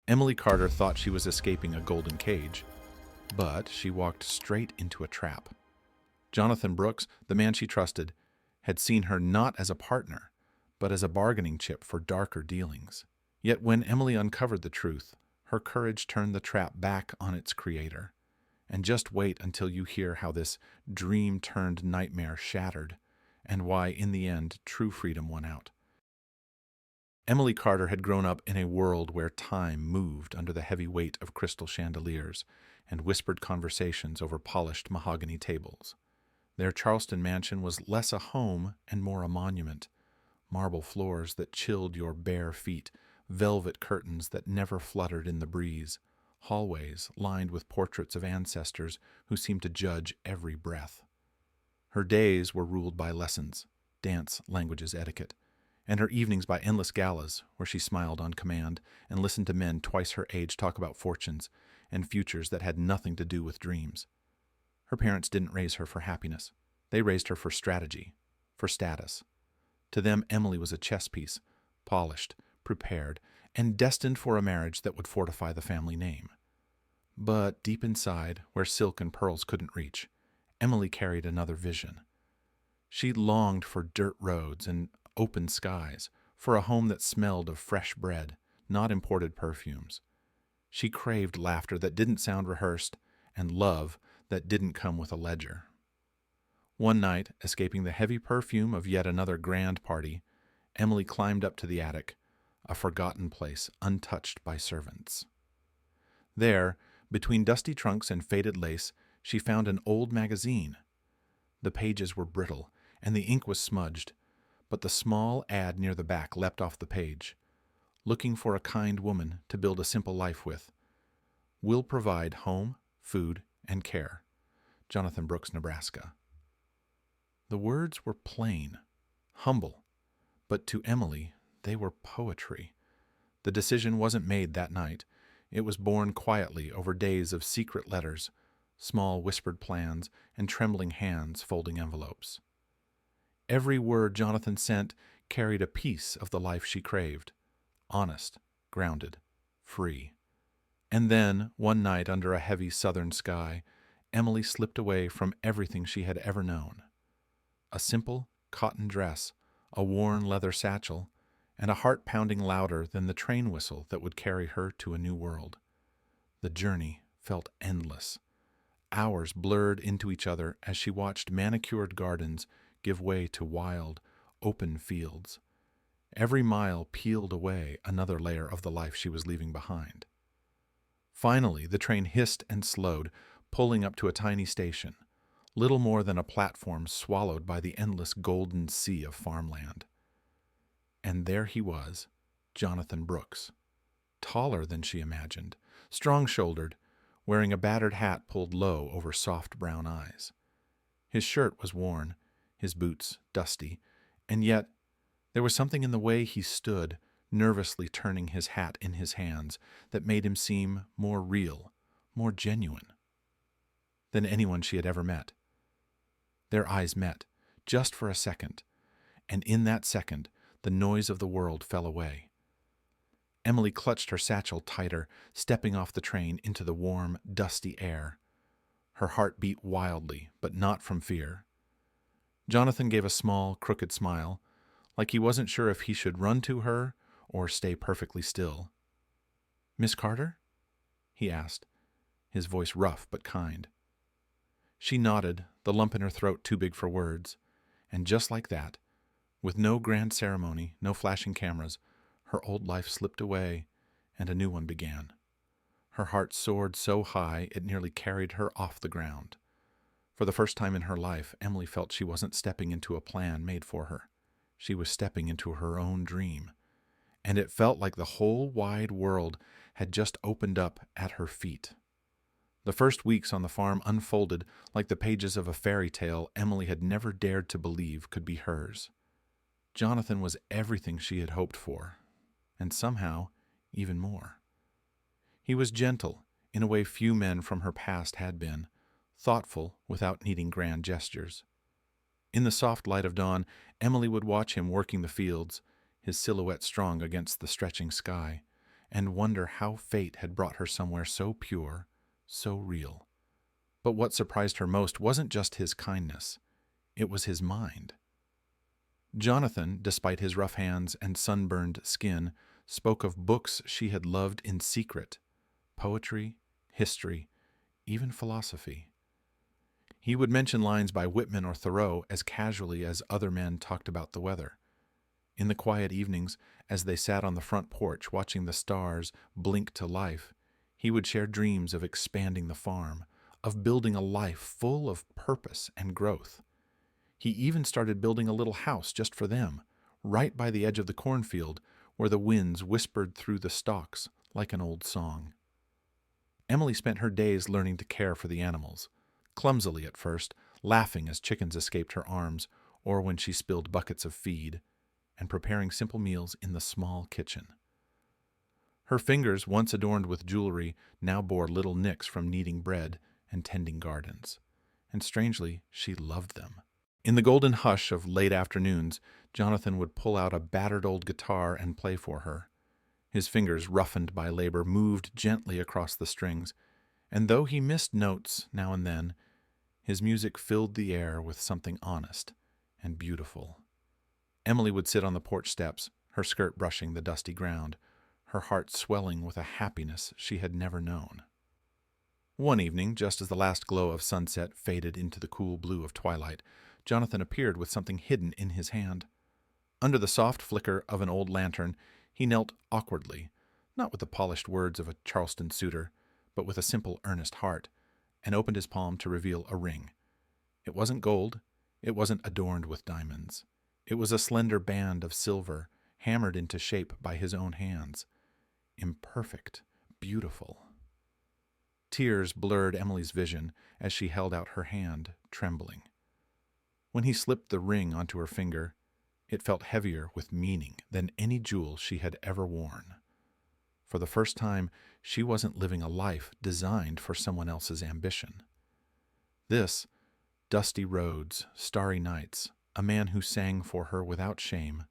Emily Carter thought she was escaping a golden cage, but she walked straight into a trap. Jonathan Brooks, the man she trusted, had seen her not as a partner, but as a bargaining chip for darker dealings. Yet when Emily uncovered the truth, her courage turned the trap back on its creator. And just wait until you hear how this dream turned nightmare shattered, and why, in the end, true freedom won out. Emily Carter had grown up in a world where time moved under the heavy weight of crystal chandeliers and whispered conversations over polished mahogany tables. Their Charleston mansion was less a home and more a monument. Marble floors that chilled your bare feet, velvet curtains that never fluttered in the breeze, hallways lined with portraits of ancestors who seemed to judge every breath. Her days were ruled by lessons, dance, languages, etiquette, and her evenings by endless galas where she smiled on command and listened to men twice her age talk about fortunes and futures that had nothing to do with dreams. Her parents didn't raise her for happiness. They raised her for strategy, for status. To them, Emily was a chess piece, polished, prepared, and destined for a marriage that would fortify the family name. But deep inside, where silk and pearls couldn't reach, Emily carried another vision. She longed for dirt roads and open skies, for a home that smelled of fresh bread, not imported perfumes. She craved laughter that didn't sound rehearsed, and love that didn't come with a ledger. One night, escaping the heavy perfume of yet another grand party, Emily climbed up to the attic, a forgotten place untouched by servants. There, between dusty trunks and faded lace, she found an old magazine. The pages were brittle, and the ink was smudged, but the small ad near the back leapt off the page. Looking for a kind woman to build a simple life with. Will provide home, food, and care. Jonathan Brooks, Nebraska. The words were plain, humble, but to Emily they were poetry. The decision wasn't made that night. It was born quietly over days of secret letters, small whispered plans, and trembling hands folding envelopes. Every word Jonathan sent carried a piece of the life she craved, honest, grounded, free. And then, one night under a heavy southern sky, Emily slipped away from everything she had ever known. A simple cotton dress, a worn leather satchel, and a heart pounding louder than the train whistle that would carry her to a new world. The journey felt endless. Hours blurred into each other as she watched manicured gardens give way to wild, open fields. Every mile peeled away another layer of the life she was leaving behind. Finally, the train hissed and slowed, pulling up to a tiny station, little more than a platform swallowed by the endless golden sea of farmland. And there he was, Jonathan Brooks, taller than she imagined, strong-shouldered, wearing a battered hat pulled low over soft brown eyes. His shirt was worn, his boots dusty, and yet there was something in the way he stood, nervously turning his hat in his hands, that made him seem more real, more genuine than anyone she had ever met. Their eyes met, just for a second, and in that second the noise of the world fell away. Emily clutched her satchel tighter, stepping off the train into the warm, dusty air. Her heart beat wildly, but not from fear. Jonathan gave a small, crooked smile, like he wasn't sure if he should run to her or stay perfectly still. "Miss Carter?" he asked, his voice rough but kind. She nodded, the lump in her throat too big for words, and just like that, with no grand ceremony, no flashing cameras, her old life slipped away and a new one began. Her heart soared so high it nearly carried her off the ground. For the first time in her life, Emily felt she wasn't stepping into a plan made for her. She was stepping into her own dream. And it felt like the whole wide world had just opened up at her feet. The first weeks on the farm unfolded like the pages of a fairy tale Emily had never dared to believe could be hers. Jonathan was everything she had hoped for, and somehow even more. He was gentle, in a way few men from her past had been, thoughtful without needing grand gestures. In the soft light of dawn, Emily would watch him working the fields, his silhouette strong against the stretching sky, and wonder how fate had brought her somewhere so pure, so real. But what surprised her most wasn't just his kindness, it was his mind. Jonathan, despite his rough hands and sunburned skin, spoke of books she had loved in secret: poetry, history, even philosophy. He would mention lines by Whitman or Thoreau as casually as other men talked about the weather. In the quiet evenings, as they sat on the front porch watching the stars blink to life, he would share dreams of expanding the farm, of building a life full of purpose and growth. He even started building a little house just for them, right by the edge of the cornfield, where the winds whispered through the stalks like an old song. Emily spent her days learning to care for the animals, clumsily at first, laughing as chickens escaped her arms or when she spilled buckets of feed, and preparing simple meals in the small kitchen. Her fingers, once adorned with jewelry, now bore little nicks from kneading bread and tending gardens, and strangely, she loved them. In the golden hush of late afternoons, Jonathan would pull out a battered old guitar and play for her. His fingers, roughened by labor, moved gently across the strings, and though he missed notes now and then, his music filled the air with something honest and beautiful. Emily would sit on the porch steps, her skirt brushing the dusty ground, her heart swelling with a happiness she had never known. One evening, just as the last glow of sunset faded into the cool blue of twilight, Jonathan appeared with something hidden in his hand. Under the soft flicker of an old lantern, he knelt awkwardly, not with the polished words of a Charleston suitor, but with a simple, earnest heart, and opened his palm to reveal a ring. It wasn't gold, it wasn't adorned with diamonds. It was a slender band of silver, hammered into shape by his own hands. Imperfect, beautiful. Tears blurred Emily's vision as she held out her hand, trembling. When he slipped the ring onto her finger, it felt heavier with meaning than any jewel she had ever worn. For the first time, she wasn't living a life designed for someone else's ambition. This, dusty roads, starry nights, a man who sang for her without shame,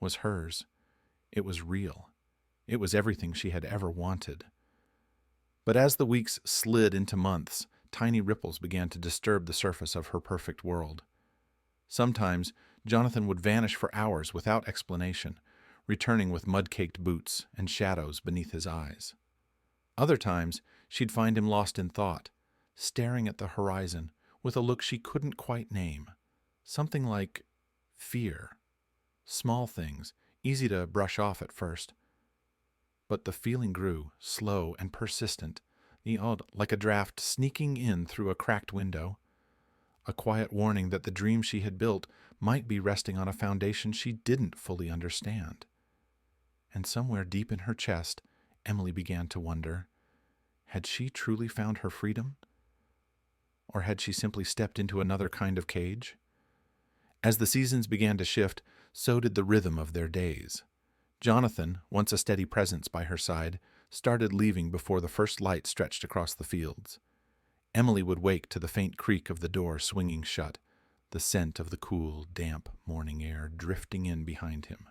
was hers. It was real. It was everything she had ever wanted. But as the weeks slid into months, tiny ripples began to disturb the surface of her perfect world. Sometimes Jonathan would vanish for hours without explanation, returning with mud-caked boots and shadows beneath his eyes. Other times she'd find him lost in thought, staring at the horizon with a look she couldn't quite name, something like fear. Small things, easy to brush off at first. But the feeling grew, slow and persistent, like a draft sneaking in through a cracked window. A quiet warning that the dream she had built might be resting on a foundation she didn't fully understand. And somewhere deep in her chest, Emily began to wonder, had she truly found her freedom? Or had she simply stepped into another kind of cage? As the seasons began to shift, so did the rhythm of their days. Jonathan, once a steady presence by her side, started leaving before the first light stretched across the fields. Emily would wake to the faint creak of the door swinging shut, the scent of the cool, damp morning air drifting in behind him.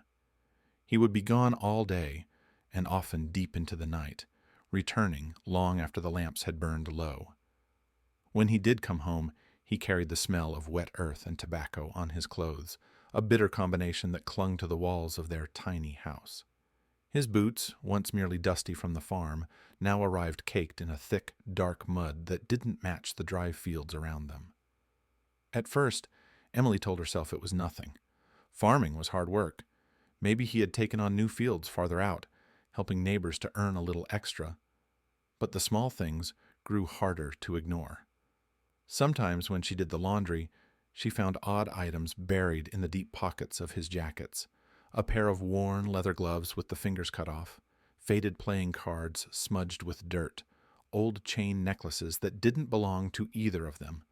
He would be gone all day, and often deep into the night, returning long after the lamps had burned low. When he did come home, he carried the smell of wet earth and tobacco on his clothes, a bitter combination that clung to the walls of their tiny house. His boots, once merely dusty from the farm, now arrived caked in a thick, dark mud that didn't match the dry fields around them. At first, Emily told herself it was nothing. Farming was hard work. Maybe he had taken on new fields farther out, helping neighbors to earn a little extra. But the small things grew harder to ignore. Sometimes when she did the laundry, she found odd items buried in the deep pockets of his jackets. A pair of worn leather gloves with the fingers cut off, faded playing cards smudged with dirt, old chain necklaces that didn't belong to either of them.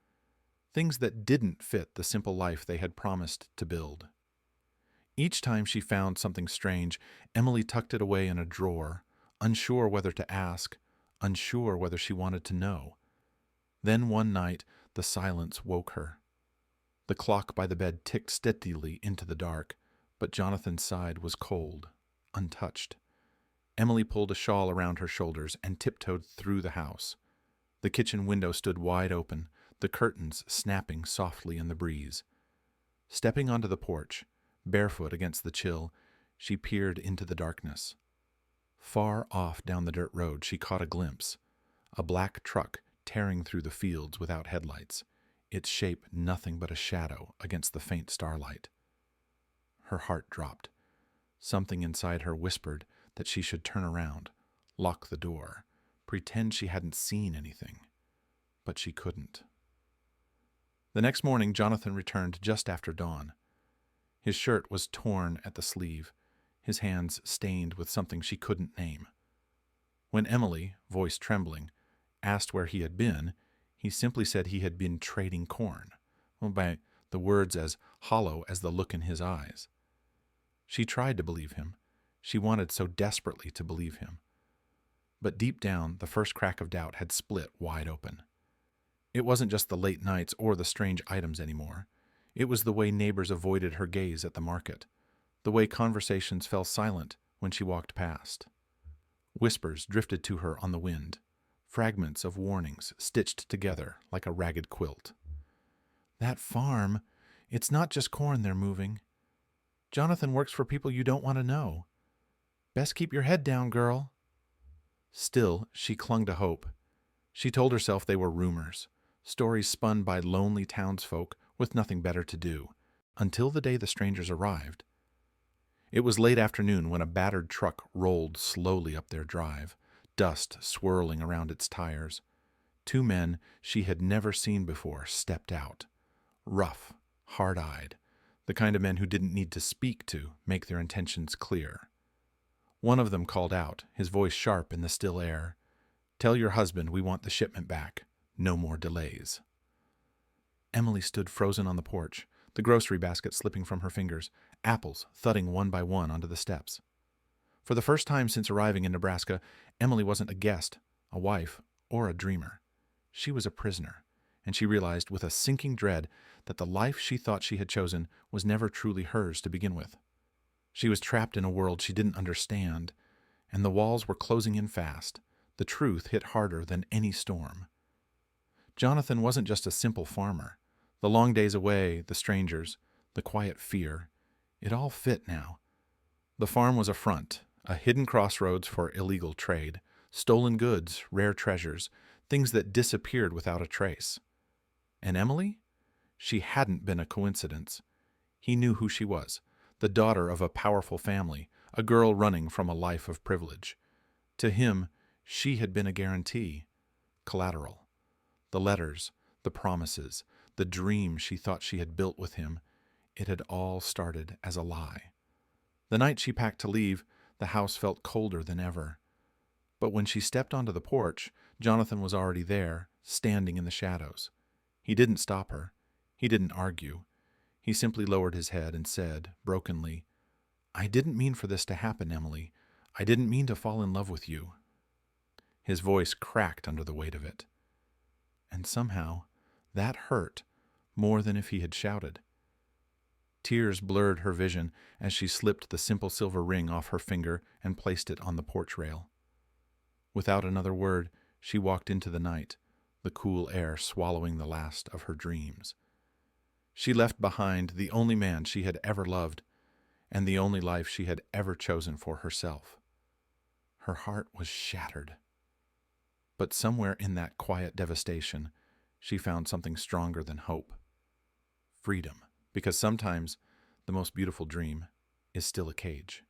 Things that didn't fit the simple life they had promised to build. Each time she found something strange, Emily tucked it away in a drawer, unsure whether to ask, unsure whether she wanted to know. Then one night, the silence woke her. The clock by the bed ticked steadily into the dark, but Jonathan's side was cold, untouched. Emily pulled a shawl around her shoulders and tiptoed through the house. The kitchen window stood wide open, the curtains snapping softly in the breeze. Stepping onto the porch, barefoot against the chill, she peered into the darkness. Far off down the dirt road, she caught a glimpse. A black truck tearing through the fields without headlights, its shape nothing but a shadow against the faint starlight. Her heart dropped. Something inside her whispered that she should turn around, lock the door, pretend she hadn't seen anything. But she couldn't. The next morning, Jonathan returned just after dawn. His shirt was torn at the sleeve, his hands stained with something she couldn't name. When Emily, voice trembling, asked where he had been, he simply said he had been trading corn, by the words as hollow as the look in his eyes. She tried to believe him. She wanted so desperately to believe him. But deep down, the first crack of doubt had split wide open. It wasn't just the late nights or the strange items anymore. It was the way neighbors avoided her gaze at the market, the way conversations fell silent when she walked past. Whispers drifted to her on the wind, fragments of warnings stitched together like a ragged quilt. That farm, it's not just corn they're moving. Jonathan works for people you don't want to know. Best keep your head down, girl. Still, she clung to hope. She told herself they were rumors, stories spun by lonely townsfolk with nothing better to do, until the day the strangers arrived. It was late afternoon when a battered truck rolled slowly up their drive, dust swirling around its tires. Two men she had never seen before stepped out, rough, hard-eyed, the kind of men who didn't need to speak to make their intentions clear. One of them called out, his voice sharp in the still air, "Tell your husband we want the shipment back. No more delays." Emily stood frozen on the porch, the grocery basket slipping from her fingers, apples thudding one by one onto the steps. For the first time since arriving in Nebraska, Emily wasn't a guest, a wife, or a dreamer. She was a prisoner, and she realized with a sinking dread that the life she thought she had chosen was never truly hers to begin with. She was trapped in a world she didn't understand, and the walls were closing in fast. The truth hit harder than any storm. Jonathan wasn't just a simple farmer. The long days away, the strangers, the quiet fear, it all fit now. The farm was a front, a hidden crossroads for illegal trade, stolen goods, rare treasures, things that disappeared without a trace. And Emily? She hadn't been a coincidence. He knew who she was, the daughter of a powerful family, a girl running from a life of privilege. To him, she had been a guarantee, collateral. The letters, the promises, the dream she thought she had built with him, it had all started as a lie. The night she packed to leave, the house felt colder than ever. But when she stepped onto the porch, Jonathan was already there, standing in the shadows. He didn't stop her. He didn't argue. He simply lowered his head and said, brokenly, "I didn't mean for this to happen, Emily. I didn't mean to fall in love with you." His voice cracked under the weight of it. And somehow, that hurt more than if he had shouted. Tears blurred her vision as she slipped the simple silver ring off her finger and placed it on the porch rail. Without another word, she walked into the night, the cool air swallowing the last of her dreams. She left behind the only man she had ever loved, and the only life she had ever chosen for herself. Her heart was shattered. But somewhere in that quiet devastation, she found something stronger than hope. Freedom, because sometimes the most beautiful dream is still a cage.